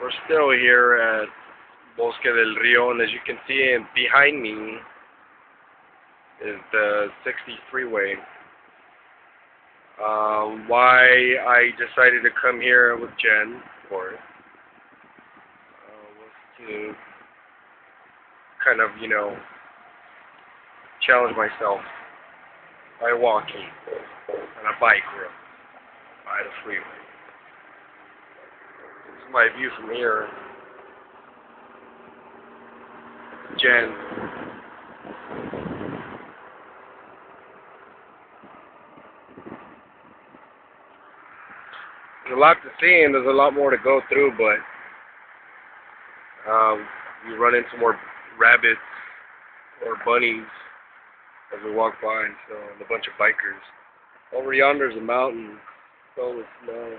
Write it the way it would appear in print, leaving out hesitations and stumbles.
We're still here at Bosque del Rio, and as you can see behind me is the 60 freeway. Why I decided to come here with Jen, of course, was to kind of, challenge myself by walking on a bike road by the freeway. This is my view from here. Jen. There's a lot to see and there's a lot more to go through, but you run into more rabbits or bunnies as we walk by, and a bunch of bikers. Over yonder is a mountain filled with snow.